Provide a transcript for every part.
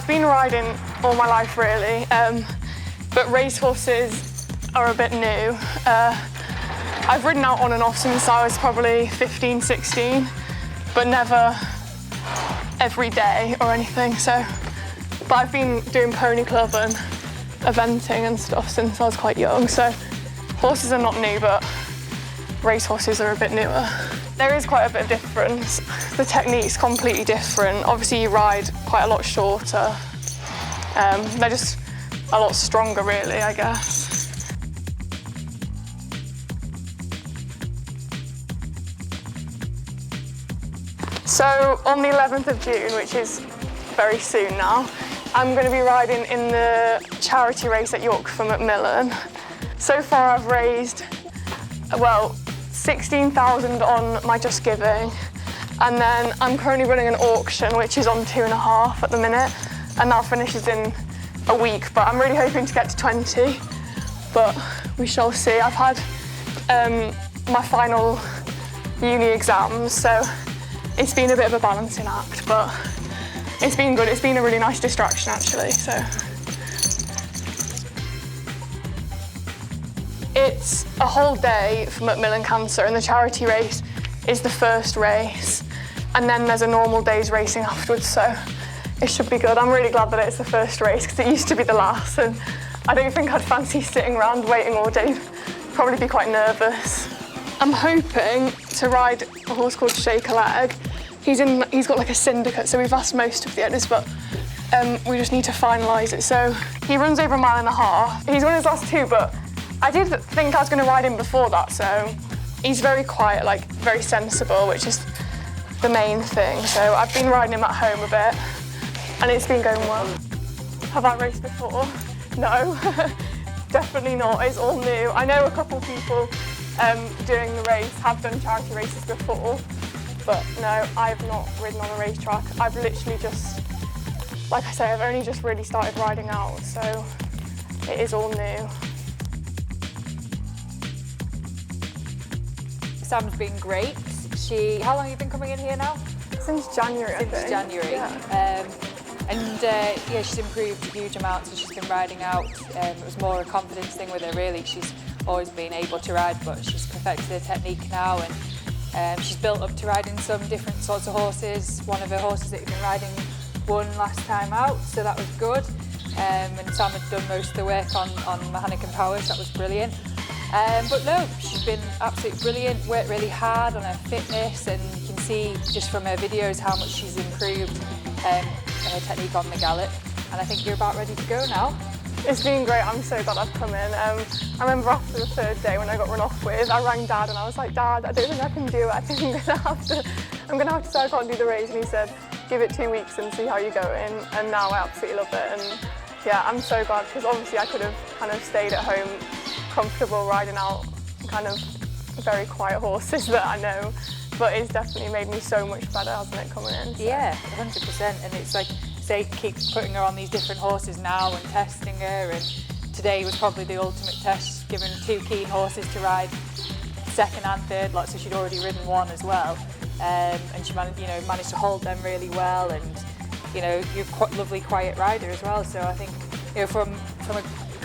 I've been riding all my life really, but racehorses are a bit new. I've ridden out on and off since I was probably 15, 16, but never every day or anything. But I've been doing pony club and eventing and stuff since I was quite young, so horses are not new, but racehorses are a bit newer. There is quite a bit of difference. The technique's completely different. Obviously you ride quite a lot shorter. They're just a lot stronger really, I guess. So on the 11th of June, which is very soon now, I'm going to be riding in the charity race at York for Macmillan. So far I've raised, well, 16,000 on my Just Giving, and then I'm currently running an auction which is on 2.5 at the minute, and that finishes in a week, but I'm really hoping to get to 20, but we shall see. I've had my final uni exams, so it's been a bit of a balancing act, but it's been good. It's been a really nice distraction actually, so. It's a whole day for Macmillan Cancer, and the charity race is the first race, and then there's a normal day's racing afterwards, so it should be good. I'm really glad that it's the first race because it used to be the last, and I don't think I'd fancy sitting around waiting all day. Probably be quite nervous. I'm hoping to ride a horse called Shake a Leg. He's got like a syndicate, so we've asked most of the owners, but we just need to finalise it. So he runs over 1.5 miles. He's won his last 2, but I did think I was going to ride him before that, so he's very quiet, like very sensible, which is the main thing. So I've been riding him at home a bit, and it's been going well. Have I raced before? No, definitely not. It's all new. I know a couple people doing the race have done charity races before, but no, I've not ridden on a racetrack. I've literally just, like I say, I've only just really started riding out, so it is all new. Sam's been great. How long have you been coming in here now? Since January, I think. Since January. Yeah. Yeah, she's improved a huge amount since she's been riding out. It was more a confidence thing with her really. She's always been able to ride, but she's perfected her technique now, and she's built up to riding some different sorts of horses. One of her horses that you've been riding won last time out, so that was good. And Sam had done most of the work on mechanic and powers, that was brilliant. But no, she's been absolutely brilliant, worked really hard on her fitness, and you can see just from her videos how much she's improved her technique on the gallop. And I think you're about ready to go now. It's been great, I'm so glad I've come in. I remember after the 3rd day when I got run off with, I rang Dad and I was like, Dad, I don't think I can do it. I think I'm gonna have to say I can't do the race. And he said, give it 2 weeks and see how you're going. And now I absolutely love it. And yeah, I'm so glad, because obviously I could have kind of stayed at home, comfortable riding out kind of very quiet horses that I know, but it's definitely made me so much better, hasn't it, coming in? So. Yeah, 100%, and it's like, say, keep putting her on these different horses now and testing her, and today was probably the ultimate test, given 2 keen horses to ride 2nd and 3rd lot, so she'd already ridden 1 as well, and she managed to hold them really well, and you're quite lovely quiet rider as well, so I think from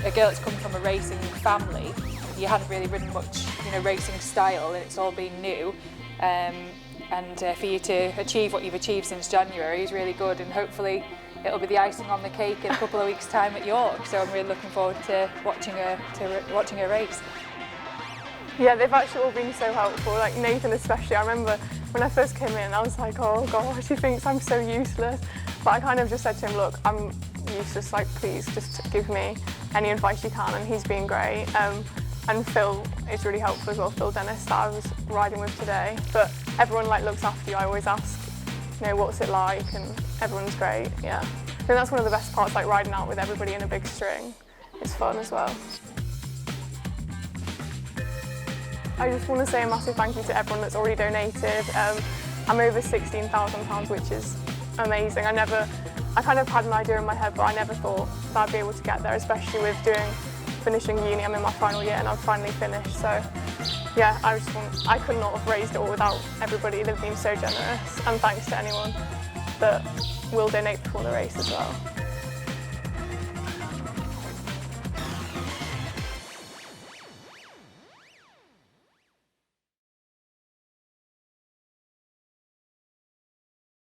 a girl that's come from a racing family, you hadn't really ridden much racing style, and it's all been new, and for you to achieve what you've achieved since January is really good, and hopefully it'll be the icing on the cake in a couple of weeks' time at York, so I'm really looking forward to watching her race. Yeah, they've actually all been so helpful, like Nathan especially. I remember when I first came in, I was like, oh gosh, he thinks I'm so useless. But I kind of just said to him, look, I'm useless, like please just give me any advice you can, and he's been great. And Phil is really helpful as well, Phil Dennis, that I was riding with today. But everyone looks after you. I always ask, what's it like, and everyone's great, yeah. I think that's one of the best parts, like riding out with everybody in a big string. It's fun as well. I just want to say a massive thank you to everyone that's already donated. I'm over £16,000, which is amazing. I kind of had an idea in my head, but I never thought that I'd be able to get there, especially with finishing uni. I'm in my final year and I've finally finished, so yeah, I could not have raised it all without everybody. They've been so generous, and thanks to anyone that will donate before the race as well.